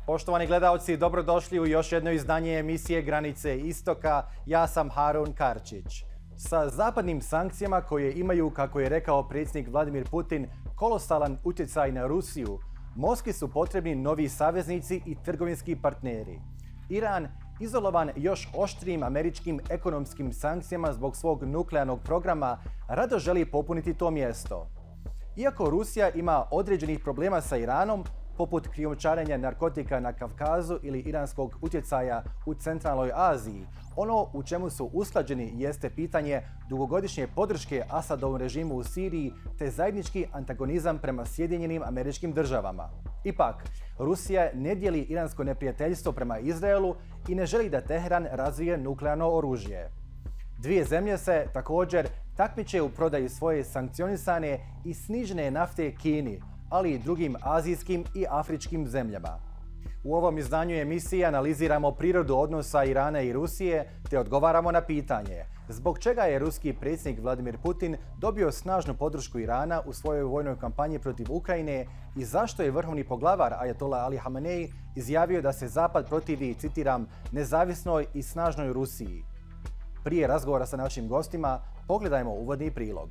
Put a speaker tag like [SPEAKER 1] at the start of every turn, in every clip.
[SPEAKER 1] Poštovani gledalci, dobrodošli u još jedno izdanje emisije Granice Istoka. Ja sam Harun Karčić. Sa zapadnim sankcijama koje imaju, kako je rekao predsjednik Vladimir Putin, kolosalan utjecaj na Rusiju, Moskvi su potrebni novi saveznici i trgovinski partneri. Iran, izolovan još oštrijim američkim ekonomskim sankcijama zbog svog nuklearnog programa, rado želi popuniti to mjesto. Iako Rusija ima određenih problema sa Iranom, poput krijumčarenja narkotika na Kavkazu ili iranskog utjecaja u centralnoj Aziji, ono u čemu su usklađeni jeste pitanje dugogodišnje podrške Asadovom režimu u Siriji te zajednički antagonizam prema Sjedinjenim Američkim Državama. Ipak, Rusija ne dijeli iransko neprijateljstvo prema Izraelu i ne želi da Teheran razvije nuklearno oružje. Dvije zemlje se također takmiče u prodaji svoje sankcionisane i snižene nafte Kini, ali i drugim azijskim i afričkim zemljama. U ovom izdanju emisije analiziramo prirodu odnosa Irana i Rusije te odgovaramo na pitanje zbog čega je ruski predsjednik Vladimir Putin dobio snažnu podršku Irana u svojoj vojnoj kampanji protiv Ukrajine i zašto je vrhovni poglavar Ajatola Ali Hamenei izjavio da se Zapad protivi, citiram, nezavisnoj i snažnoj Rusiji. Prije razgovora sa našim gostima, pogledajmo uvodni prilog.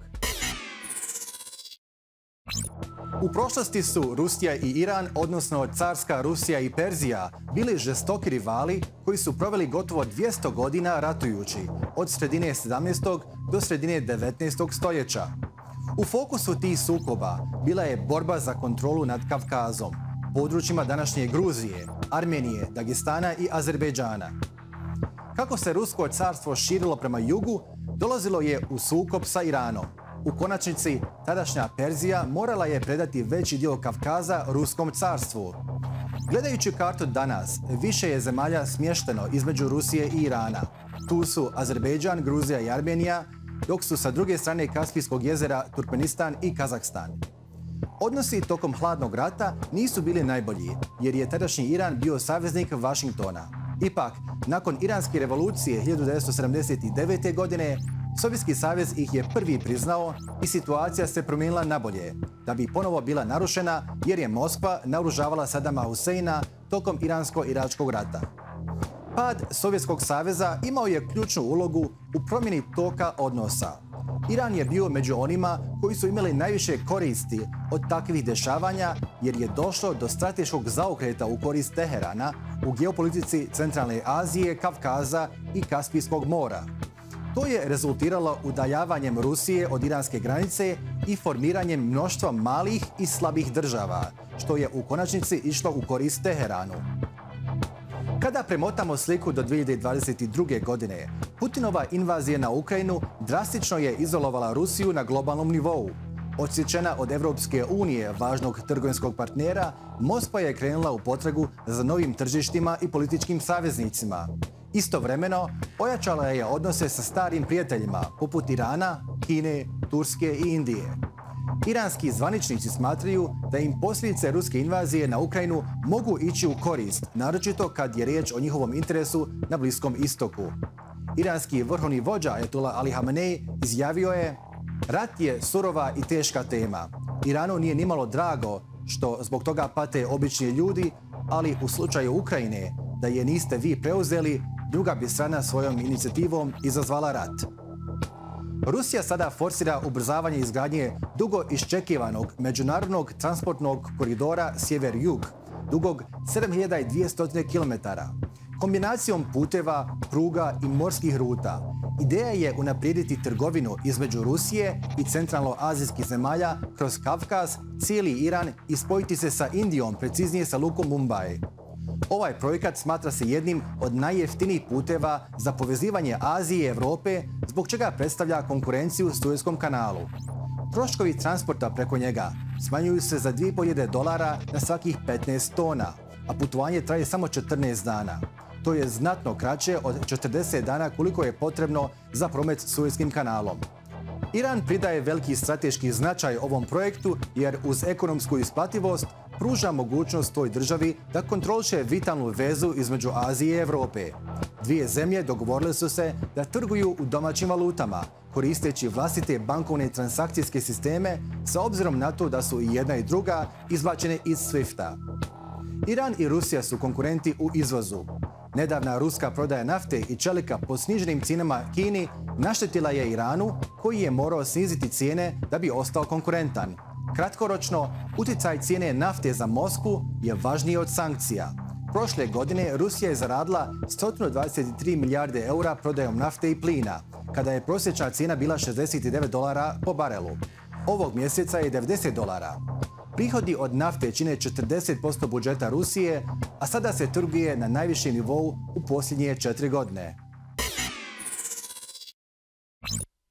[SPEAKER 1] U prošlosti su Rusija i Iran, odnosno carska Rusija i Perzija, bili žestoki rivali koji su proveli gotovo 200 godina ratujući, od sredine 17. do sredine 19. stoljeća. U fokusu tih sukoba bila je borba za kontrolu nad Kavkazom, područjima današnje Gruzije, Armenije, Dagestana i Azerbajđana. Kako se Rusko carstvo širilo prema jugu, dolazilo je u sukob sa Iranom. U konačnici, tadašnja Perzija morala je predati veći dio Kavkaza Ruskom carstvu. Gledajući kartu danas, više je zemalja smješteno između Rusije i Irana. Tu su Azerbajdžan, Gruzija i Armenija, dok su sa druge strane Kaspijskog jezera Turkmenistan i Kazahstan. Odnosi tokom hladnog rata nisu bili najbolji, jer je tadašnji Iran bio saveznik Vašingtona. Ipak, nakon Iranske revolucije 1979. godine, Sovjetski savez ih je prvi priznao i situacija se promijenila nabolje, da bi ponovo bila narušena jer je Moskva naoružavala Sadama Huseina tokom Iransko-iračkog rata. Pad Sovjetskog saveza imao je ključnu ulogu u promjeni toka odnosa. Iran je bio među onima koji su imali najviše koristi od takvih dešavanja jer je došlo do strateškog zaokreta u korist Teherana u geopolitici Centralne Azije, Kavkaza i Kaspijskog mora. To je rezultiralo udaljavanjem Rusije od iranske granice i formiranjem mnoštva malih i slabih država, što je u konačnici išlo u korist Teheranu. Kada premotamo sliku do 2022. godine, Putinova invazija na Ukrajinu drastično je izolovala Rusiju na globalnom nivou. Odsječena od Evropske unije, važnog trgovinskog partnera, Moskva je krenula u potragu za novim tržištima i političkim saveznicima. Istovremeno, ojačala je odnose sa starim prijateljima poput Irana, Kine, Turske i Indije. Iranski zvaničnici smatraju da im posljedice ruske invazije na Ukrajinu mogu ići u korist, naročito kad je riječ o njihovom interesu na Bliskom istoku. Iranski vrhovni vođa Ajatola Ali Hamenei izjavio je: "Rat je surova i teška tema. Iranu nije nimalo drago što zbog toga pate obični ljudi, ali u slučaju Ukrajine, da je niste vi preuzeli, druga bi strana svojom inicijativom izazvala rat." Rusija sada forsira ubrzavanje izgradnje dugo iščekivanog međunarodnog transportnog koridora sjever-jug, dugog 7200 km. Kombinacijom puteva, pruga i morskih ruta, ideja je unaprijediti trgovinu između Rusije i centralnoazijskih zemalja kroz Kavkaz, cijeli Iran i spojiti se sa Indijom, preciznije sa lukom Mumbai. Ovaj projekat smatra se jednim od najjeftinijih puteva za povezivanje Azije i Europe, zbog čega predstavlja konkurenciju Suezkom kanalu. Troškovi transporta preko njega smanjuju se za $2.500 na svakih 15 tona, a putovanje traje samo 14 dana. To je znatno kraće od 40 dana koliko je potrebno za promet Suezkim kanalom. Iran pridaje veliki strateški značaj ovom projektu jer uz ekonomsku isplativost pruža mogućnost toj državi da kontroliše vitalnu vezu između Azije i Europe. Dvije zemlje dogovorile su se da trguju u domaćim valutama, koristeći vlastite bankovne transakcijske sisteme, sa obzirom na to da su i jedna i druga izbačene iz SWIFT-a. Iran i Rusija su konkurenti u izvozu. Nedavna ruska prodaja nafte i čelika po sniženim cijenama Kini naštetila je Iranu, koji je morao sniziti cijene da bi ostao konkurentan. Kratkoročno, utjecaj cijene nafte za Moskvu je važniji od sankcija. Prošle godine Rusija je zaradila 123 milijarde eura prodajom nafte i plina, kada je prosječna cijena bila $69 po barelu. Ovog mjeseca je $90. Prihodi od nafte čine 40% budžeta Rusije, a sada se trguje na najvišem nivou u posljednje 4 godine.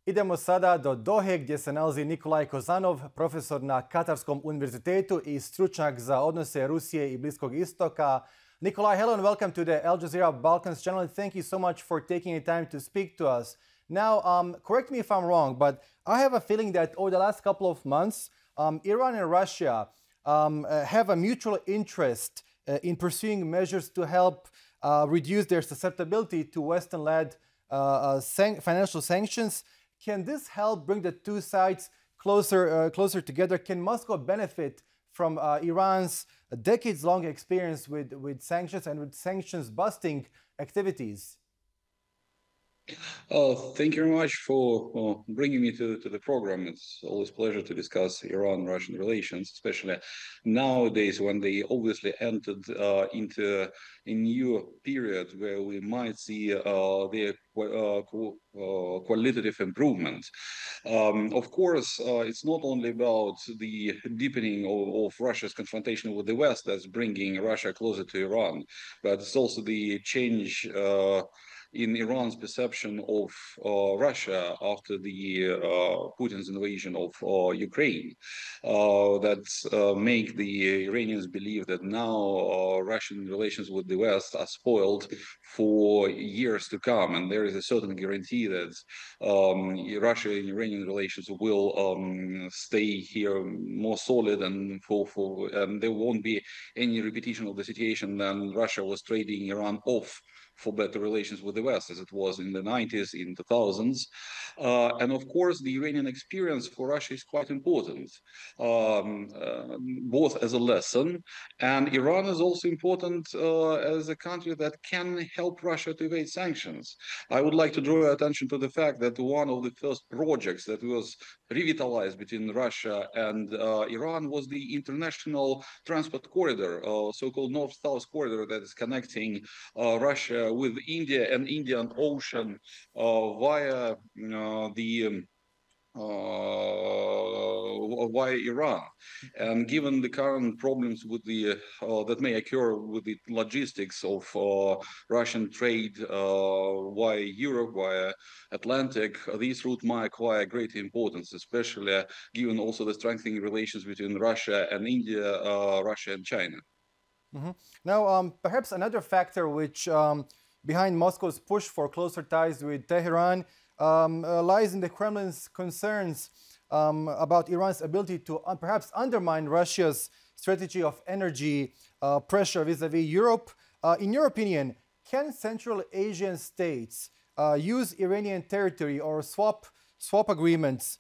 [SPEAKER 1] Idemo sada do Dohe, gdje se nalazi Nikolay Kozhanov, profesor na Katarskom univerzitetu i stručnjak za odnose Rusije i Bliskog istoka. Nikolay, hello and welcome to the Al Jazeera Balkans channel, and thank you so much for taking the time to speak to us. Now, correct me if I'm wrong, but I have a feeling that over the last couple of months, Iran and Russia have a mutual interest in pursuing measures to help reduce their susceptibility to Western-led financial sanctions. Can this help bring the two sides closer together? Can Moscow benefit from Iran's decades-long experience with sanctions and with sanctions-busting activities?
[SPEAKER 2] Thank you very much for bringing me to the program. It's always a pleasure to discuss Iran-Russian relations, especially nowadays when they obviously entered into a new period where we might see their qualitative improvement. Of course, it's not only about the deepening of Russia's confrontation with the West that's bringing Russia closer to Iran, but it's also the change in Iran's perception of Russia after the Putin's invasion of Ukraine, that make the Iranians believe that now Russian relations with the West are spoiled for years to come, and there is a certain guarantee that Russia and Iranian relations will stay here more solid, and and there won't be any repetition of the situation when Russia was trading Iran off for better relations with the West, as it was in the 90s, in the 2000s. And of course, the Iranian experience for Russia is quite important, both as a lesson, and Iran is also important as a country that can help Russia to evade sanctions. I would like to draw your attention to the fact that one of the first projects that was revitalized between Russia and Iran was the international transport corridor, so-called North-South corridor, that is connecting Russia with India and Indian Ocean via via Iran. And given the current problems with the that may occur with the logistics of Russian trade via Europe, via Atlantic, this route might acquire great importance, especially given also the strengthening relations between Russia and India, Russia and China.
[SPEAKER 1] Mm-hmm. Now, perhaps another factor which behind Moscow's push for closer ties with Tehran lies in the Kremlin's concerns about Iran's ability to perhaps undermine Russia's strategy of energy pressure vis-à-vis Europe. In your opinion, can Central Asian states use Iranian territory or swap agreements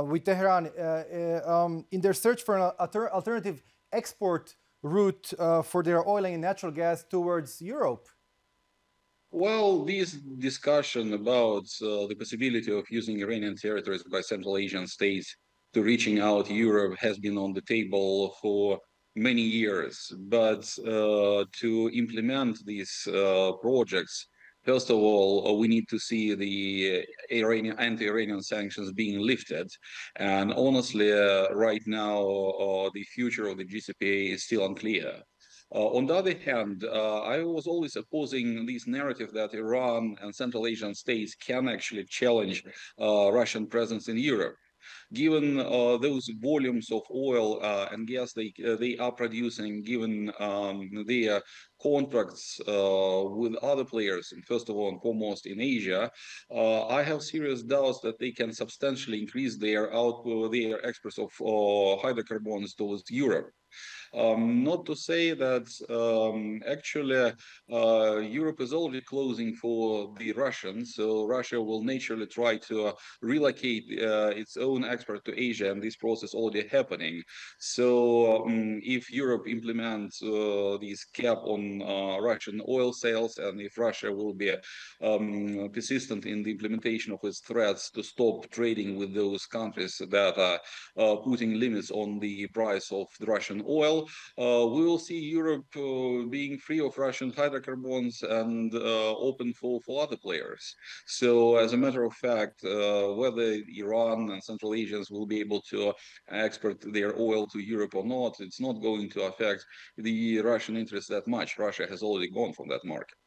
[SPEAKER 1] with Tehran in their search for an alternative export route for their oil and natural gas towards Europe?
[SPEAKER 2] Well, this discussion about the possibility of using Iranian territories by Central Asian states to reaching out to Europe has been on the table for many years. But to implement these projects, first of all, we need to see the anti-Iranian sanctions being lifted. And honestly, right now, the future of the GCPOA is still unclear. On the other hand, I was always opposing this narrative that Iran and Central Asian states can actually challenge Russian presence in Europe. Given those volumes of oil and gas they are producing, given their contracts with other players, and first of all and foremost in Asia, I have serious doubts that they can substantially increase their output, their exports of hydrocarbons towards Europe. Not to say that actually Europe is already closing for the Russians, so Russia will naturally try to relocate its own export to Asia, and this process already happening. So if Europe implements this cap on Russian oil sales, and if Russia will be persistent in the implementation of its threats to stop trading with those countries that are putting limits on the price of the Russian oil, we will see Europe being free of Russian hydrocarbons and open for other players. So as a matter of fact, whether Iran and Central Asians will be able to export their oil to Europe or not, it's not going to affect the Russian interests that much. Russia has already gone from that market,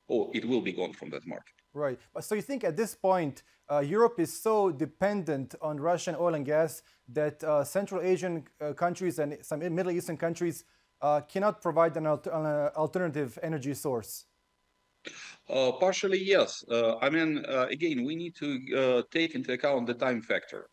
[SPEAKER 2] or it will be gone from that market.
[SPEAKER 1] Right. So you think at this point, Europe is so dependent on Russian oil and gas that Central Asian countries and some Middle Eastern countries cannot provide an alternative energy source?
[SPEAKER 2] Partially, yes. I mean, again, we need to take into account the time factor.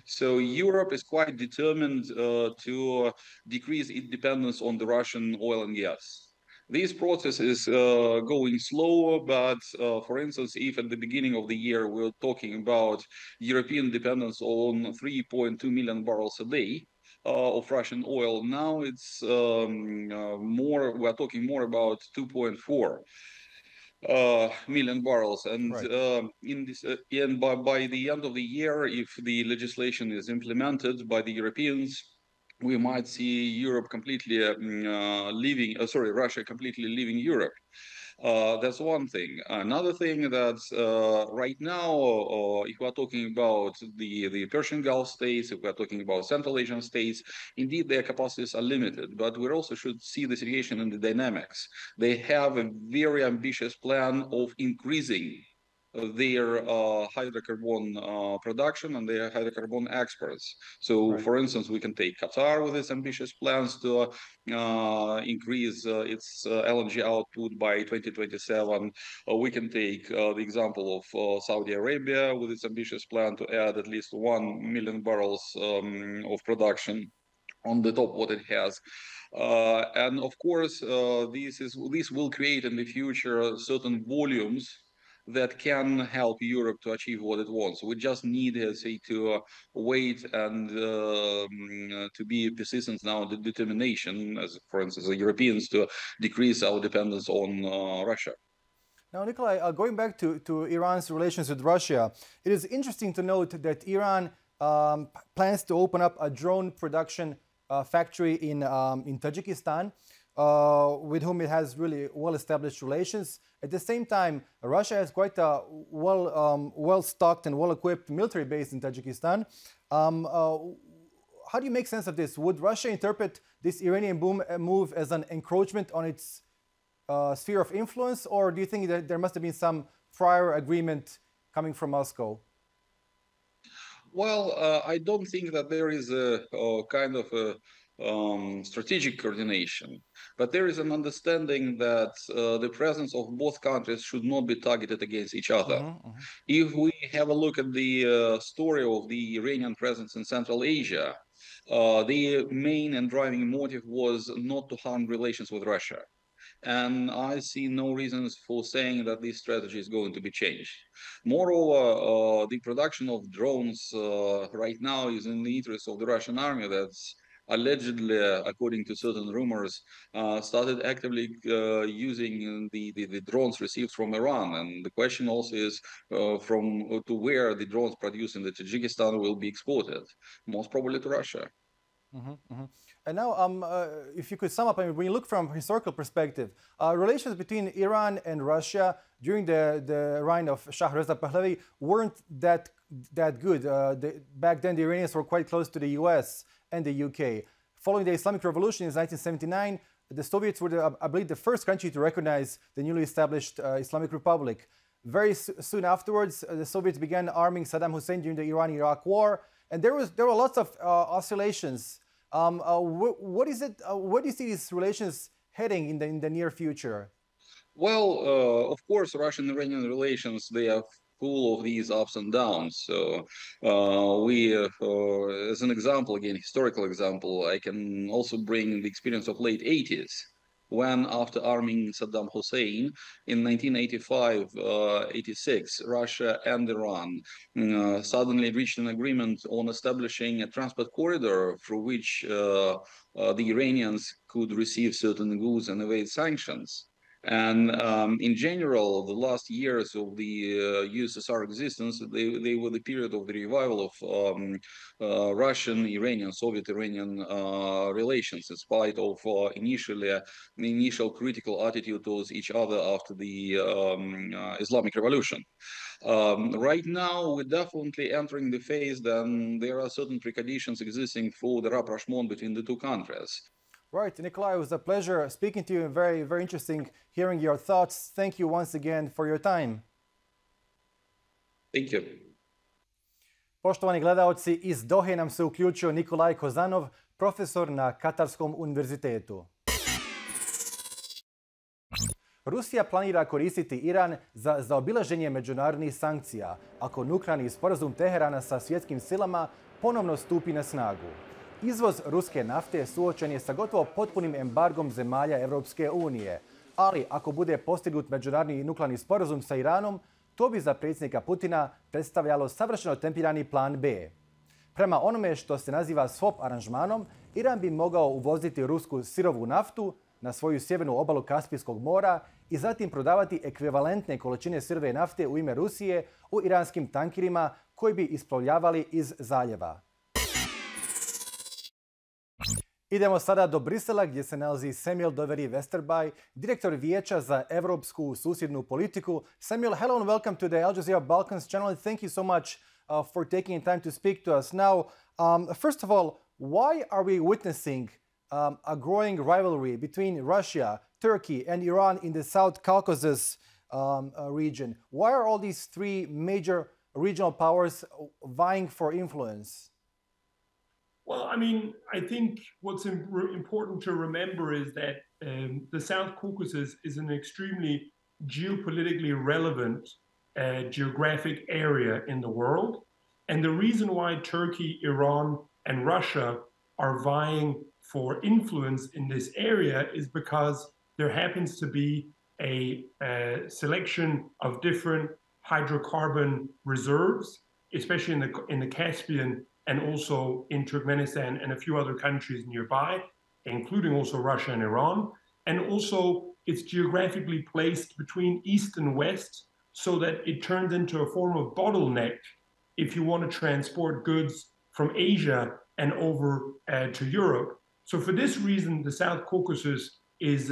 [SPEAKER 2] So Europe is quite determined to decrease its dependence on the Russian oil and gas. This process is going slow, but for instance, if at the beginning of the year we're talking about European dependence on 3.2 million barrels a day of Russian oil, now it's we're talking more about 2.4 million barrels, and
[SPEAKER 1] right.
[SPEAKER 2] in this and by the end of the year, if the legislation is implemented by the Europeans, we might see Europe completely Russia completely leaving Europe. That's one thing. Another thing that right now, if we are talking about the Persian Gulf states, if we are talking about Central Asian states, indeed their capacities are limited. But we also should see the situation in the dynamics. They have a very ambitious plan of increasing their hydrocarbon production and their hydrocarbon exports. So,
[SPEAKER 1] Right.
[SPEAKER 2] for instance, we can take Qatar with its ambitious plans to increase its LNG output by 2027. We can take the example of Saudi Arabia with its ambitious plan to add at least 1 million barrels of production on the top what it has. And of course, this will create in the future certain volumes that can help Europe to achieve what it wants. We just need, say, to wait and to be persistent now, the determination, as for instance, the Europeans, to decrease our dependence on Russia.
[SPEAKER 1] Now, Nikolay, going back to Iran's relations with Russia, it is interesting to note that Iran plans to open up a drone production factory in Tajikistan, with whom it has really well-established relations. At the same time, Russia has quite a well-stocked and well-equipped military base in Tajikistan. How do you make sense of this? Would Russia interpret this Iranian move as an encroachment on its sphere of influence, or do you think that there must have been some prior agreement coming from Moscow?
[SPEAKER 2] Well, I don't think that there is a kind of a strategic coordination, but there is an understanding that the presence of both countries should not be targeted against each other. If we have a look at the story of the Iranian presence in Central Asia, the main and driving motive was not to harm relations with Russia. And I see no reasons for saying that this strategy is going to be changed. Moreover, the production of drones right now is in the interest of the Russian army that's allegedly, according to certain rumors, started actively using the drones received from Iran. And the question also is to where the drones produced in the Tajikistan will be exported, most probably to Russia.
[SPEAKER 1] And now, if you could sum up, I mean, when you look from a historical perspective, relations between Iran and Russia during the reign of Shah Reza Pahlavi weren't that good. Back then, the Iranians were quite close to the US and the UK. Following the Islamic Revolution in 1979, the Soviets were, I believe, the first country to recognize the newly established Islamic Republic. Very soon afterwards, the Soviets began arming Saddam Hussein during the Iran-Iraq War, and there were lots of oscillations. What is it? Where do you see these relations heading in the near future?
[SPEAKER 2] Well, of course, Russian-Iranian relations, they are full of these ups and downs. So as an example, again, historical example, I can also bring the experience of late 80s, when after arming Saddam Hussein in 1985-86, Russia and Iran suddenly reached an agreement on establishing a transport corridor through which the Iranians could receive certain goods and evade sanctions. And in general, the last years of the USSR existence, they were the period of the revival of Russian-Iranian, Soviet-Iranian relations, in spite of the initial critical attitude towards each other after the Islamic Revolution. Right now, we're definitely entering the phase then there are certain preconditions existing for the rapprochement between the two countries.
[SPEAKER 1] Right, Nikolay, it was a pleasure speaking to you and very, very interesting hearing your thoughts. Thank you once again for your time.
[SPEAKER 2] Thank you.
[SPEAKER 1] Poštovani gledaoci, iz Dohe nam se uključio Nikolay Kozhanov, profesor na Katarskom univerzitetu. Rusija planira koristiti Iran za zaobilaženje međunarodnih sankcija ako nuklearni sporazum Teherana sa svjetskim silama ponovno stupi na snagu. Izvoz ruske nafte suočen je sa gotovo potpunim embargom zemalja Europske unije, ali ako bude postignut međunarodni nuklearni sporazum sa Iranom, to bi za predsjednika Putina predstavljalo savršeno tempirani plan B. Prema onome što se naziva swap aranžmanom, Iran bi mogao uvoziti rusku sirovu naftu na svoju sjevernu obalu Kaspijskog mora i zatim prodavati ekvivalentne količine sirove nafte u ime Rusije u iranskim tankerima koji bi isplovljavali iz zaljeva. Idemo sada do Brisela gdje se nalazi Samuel Doveri Vesterbye, direktor Vijeća za evropsku susjednu politiku. Samuel, hello and welcome to the Al Jazeera Balkans channel. Thank you so much for taking time to speak to us. Now, first of all, why are we witnessing a growing rivalry between Russia, Turkey, and Iran in the South Caucasus region? Why are all these three major regional powers vying for influence?
[SPEAKER 3] Well, I mean, I think what's important to remember is that the South Caucasus is an extremely geopolitically relevant geographic area in the world. And the reason why Turkey, Iran, and Russia are vying for influence in this area is because there happens to be a selection of different hydrocarbon reserves, especially in the Caspian and also in Turkmenistan and a few other countries nearby, including also Russia and Iran. And also it's geographically placed between East and West so that it turns into a form of bottleneck if you want to transport goods from Asia and over to Europe. So for this reason, the South Caucasus is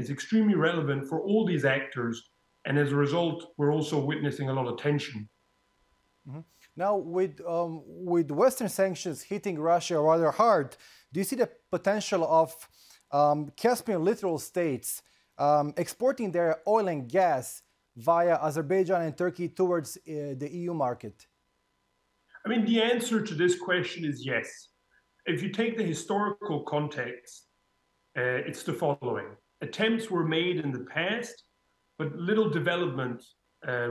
[SPEAKER 3] extremely relevant for all these actors. And as a result, we're also witnessing a lot of tension.
[SPEAKER 1] Mm-hmm. Now, with Western sanctions hitting Russia rather hard, do you see the potential of Caspian littoral states exporting their oil and gas via Azerbaijan and Turkey towards the EU market?
[SPEAKER 3] I mean, the answer to this question is yes. If you take the historical context, it's the following. Attempts were made in the past, but little development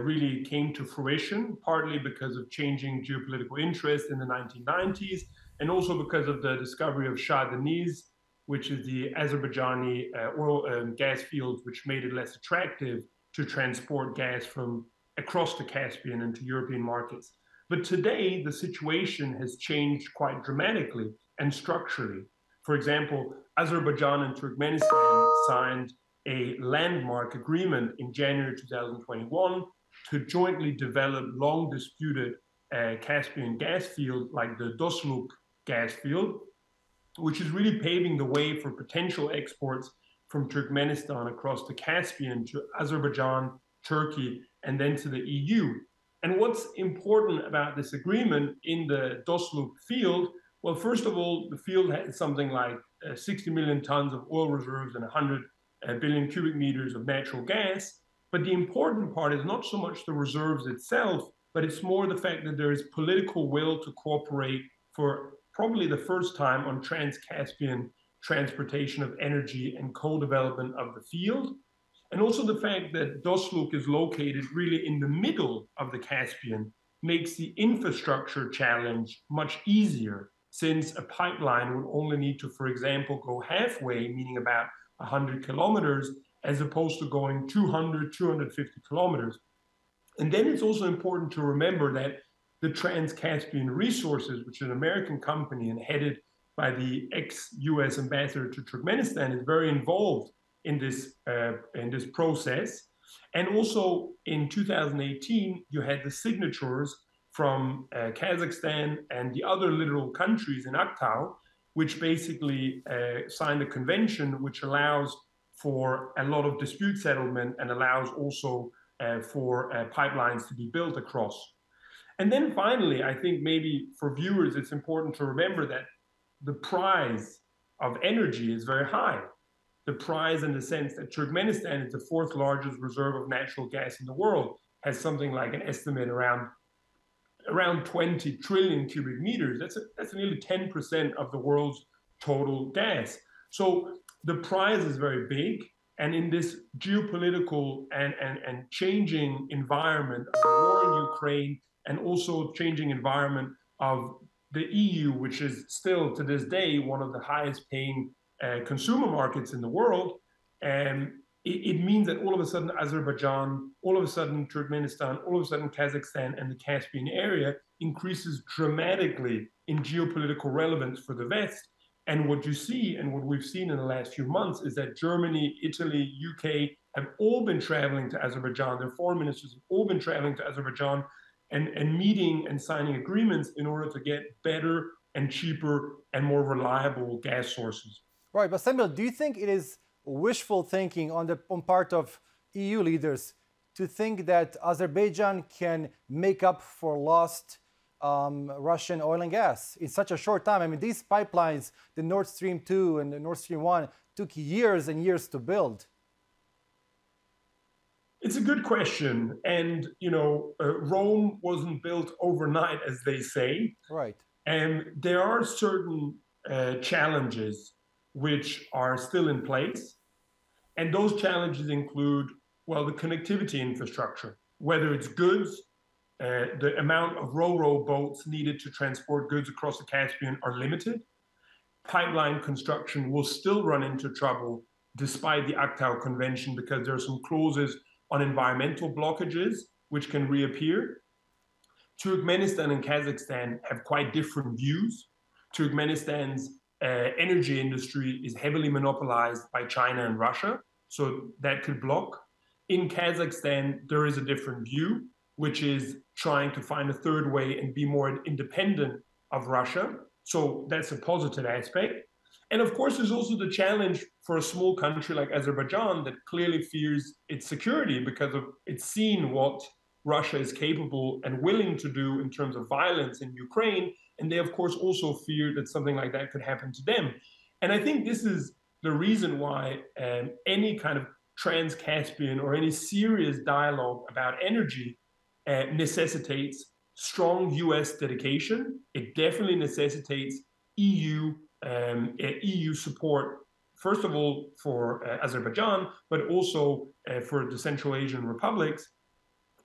[SPEAKER 3] really came to fruition, partly because of changing geopolitical interest in the 1990s, and also because of the discovery of Shah Deniz, which is the Azerbaijani oil and gas field, which made it less attractive to transport gas from across the Caspian into European markets. But today, the situation has changed quite dramatically and structurally. For example, Azerbaijan and Turkmenistan signed a landmark agreement in January 2021 to jointly develop long disputed Caspian gas field like the Dosluk gas field, which is really paving the way for potential exports from Turkmenistan across the Caspian to Azerbaijan, Turkey, and then to the EU. And what's important about this agreement in the Dosluk field? Well, first of all, the field has something like 60 million tons of oil reserves and 100 billion cubic meters of natural gas. But the important part is not so much the reserves itself, but it's more the fact that there is political will to cooperate for probably the first time on trans-Caspian transportation of energy and co-development of the field. And also the fact that Dostluk is located really in the middle of the Caspian makes the infrastructure challenge much easier, since a pipeline would only need to, for example, go halfway, meaning about 100 kilometers, as opposed to going 200, 250 kilometers. And then it's also important to remember that the Trans-Caspian Resources, which is an American company and headed by the ex-US ambassador to Turkmenistan, is very involved in this process. And also in 2018, you had the signatures from Kazakhstan and the other littoral countries in Aktau, which basically signed a convention which allows for a lot of dispute settlement and allows also for pipelines to be built across. And then finally, I think maybe for viewers, it's important to remember that the price of energy is very high. The price in the sense that Turkmenistan is the fourth largest reserve of natural gas in the world, has something like an estimate around 20 trillion cubic meters. That's nearly 10% of the world's total gas. So the prize is very big. And in this geopolitical and changing environment of the war in Ukraine, and also changing environment of the EU, which is still to this day one of the highest paying consumer markets in the world, it means that all of a sudden Azerbaijan, all of a sudden Turkmenistan, all of a sudden Kazakhstan and the Caspian area increases dramatically in geopolitical relevance for the West. And what you see, and what we've seen in the last few months, is that Germany, Italy, UK have all been traveling to Azerbaijan. Their foreign ministers have all been traveling to Azerbaijan and meeting and signing agreements in order to get better and cheaper and more reliable gas sources.
[SPEAKER 1] Right, but Samuel, do you think it is wishful thinking on part of EU leaders to think that Azerbaijan can make up for lost Russian oil and gas in such a short time? I mean, these pipelines, the Nord Stream 2 and the Nord Stream 1, took years and years to build.
[SPEAKER 3] It's a good question. And, Rome wasn't built overnight, as they say.
[SPEAKER 1] Right.
[SPEAKER 3] And there are certain challenges which are still in place. And those challenges include, well, the connectivity infrastructure, whether it's goods, the amount of ro-ro boats needed to transport goods across the Caspian are limited. Pipeline construction will still run into trouble despite the Aktau Convention, because there are some clauses on environmental blockages which can reappear. Turkmenistan and Kazakhstan have quite different views. Turkmenistan's energy industry is heavily monopolized by China and Russia, so that could block. In Kazakhstan, there is a different view, which is trying to find a third way and be more independent of Russia. So that's a positive aspect. And of course, there's also the challenge for a small country like Azerbaijan that clearly fears its security because of it's seen what Russia is capable and willing to do in terms of violence in Ukraine. And they, of course, also fear that something like that could happen to them. And I think this is the reason why any kind of trans-Caspian or any serious dialogue about energy necessitates strong US dedication. It definitely necessitates EU support, first of all, for Azerbaijan, but also for the Central Asian republics.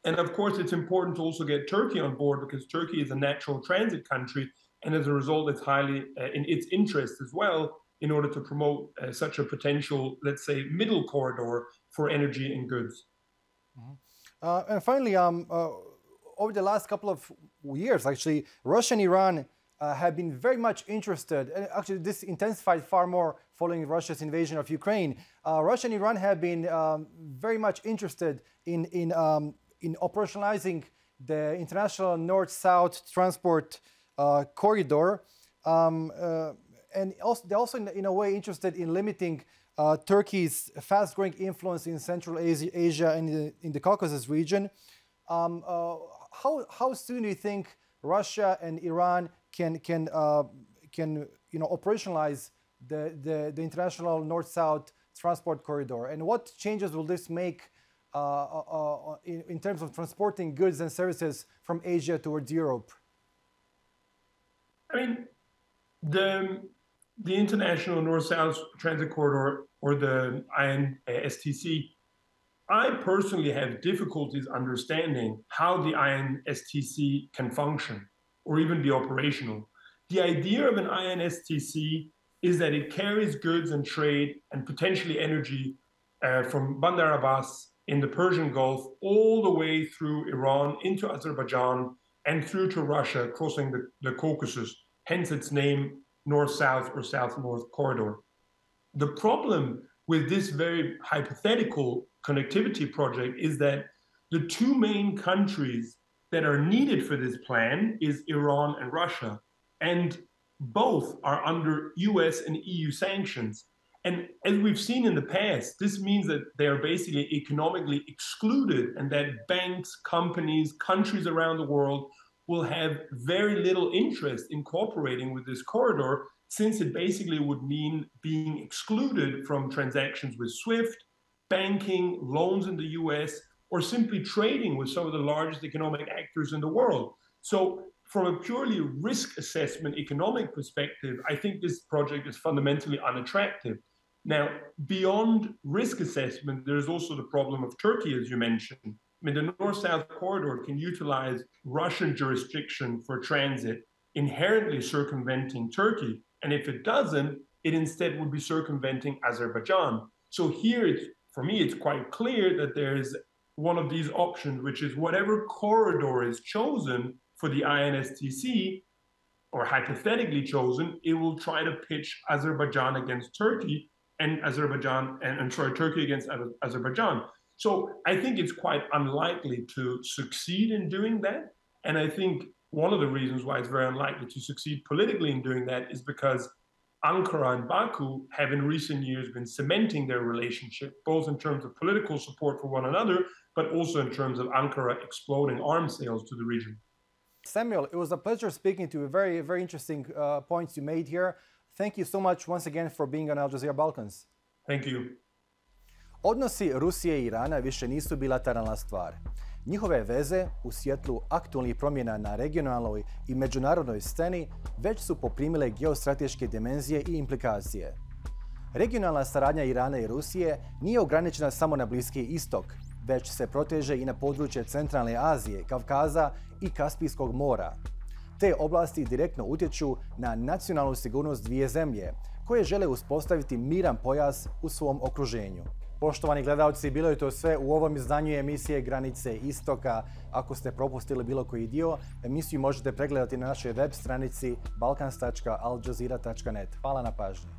[SPEAKER 3] And of course, it's important to also get Turkey on board, because Turkey is a natural transit country. And as a result, it's highly in its interest as well in order to promote such a potential, let's say, middle corridor for energy and goods.
[SPEAKER 1] Mm-hmm. And finally, over the last couple of years, actually, Russia and Iran have been very much interested, and actually this intensified far more following Russia's invasion of Ukraine. Russia and Iran have been very much interested in operationalizing the international north-south transport corridor, and they're also in a way interested in limiting Turkey's fast-growing influence in Central Asia and in the Caucasus region. How soon do you think Russia and Iran can operationalize the international north-south transport corridor, and what changes will this make in terms of transporting goods and services from Asia towards Europe?
[SPEAKER 3] I mean, the international north-south transit corridor, or the INSTC, I personally have difficulties understanding how the INSTC can function or even be operational. The idea of an INSTC is that it carries goods and trade and potentially energy from Bandar Abbas in the Persian Gulf all the way through Iran into Azerbaijan and through to Russia, crossing the Caucasus, hence its name North-South or South-North corridor. The problem with this very hypothetical connectivity project is that the two main countries that are needed for this plan is Iran and Russia, and both are under US and EU sanctions. And as we've seen in the past, this means that they are basically economically excluded and that banks, companies, countries around the world will have very little interest in cooperating with this corridor, since it basically would mean being excluded from transactions with SWIFT, banking, loans in the US, or simply trading with some of the largest economic actors in the world. So from a purely risk assessment economic perspective, I think this project is fundamentally unattractive. Now, beyond risk assessment, there's also the problem of Turkey, as you mentioned. I mean, the North-South corridor can utilize Russian jurisdiction for transit, inherently circumventing Turkey. And if it doesn't, it instead would be circumventing Azerbaijan. So here, for me, it's quite clear that there is one of these options, which is whatever corridor is chosen for the INSTC, or hypothetically chosen, it will try to pitch Azerbaijan against Turkey and Turkey against Azerbaijan. So I think it's quite unlikely to succeed in doing that. And I think one of the reasons why it's very unlikely to succeed politically in doing that is because Ankara and Baku have in recent years been cementing their relationship, both in terms of political support for one another, but also in terms of Ankara exploding arms sales to the region.
[SPEAKER 1] Samuel, it was a pleasure speaking to you. Very, very interesting points you made here. Thank you so much once again for being on Al Jazeera Balkans.
[SPEAKER 3] Thank you.
[SPEAKER 1] Odnosi Rusije i Irana više nisu bilateralna stvar. Njihove veze u svjetlu aktualnih promjena na regionalnoj i međunarodnoj sceni već su poprimile geostrateške dimenzije i implikacije. Regionalna saradnja Irana i Rusije nije ograničena samo na Bliski istok, već se proteže i na područje Centralne Azije, Kavkaza i Kaspijskog mora. Te oblasti direktno utječu na nacionalnu sigurnost dvije zemlje, koje žele uspostaviti miran pojas u svom okruženju. Poštovani gledalci, bilo je to sve u ovom izdanju emisije Granice Istoka. Ako ste propustili bilo koji dio, emisiju možete pregledati na našoj web stranici balkans.aljazeera.net. Hvala na pažnji.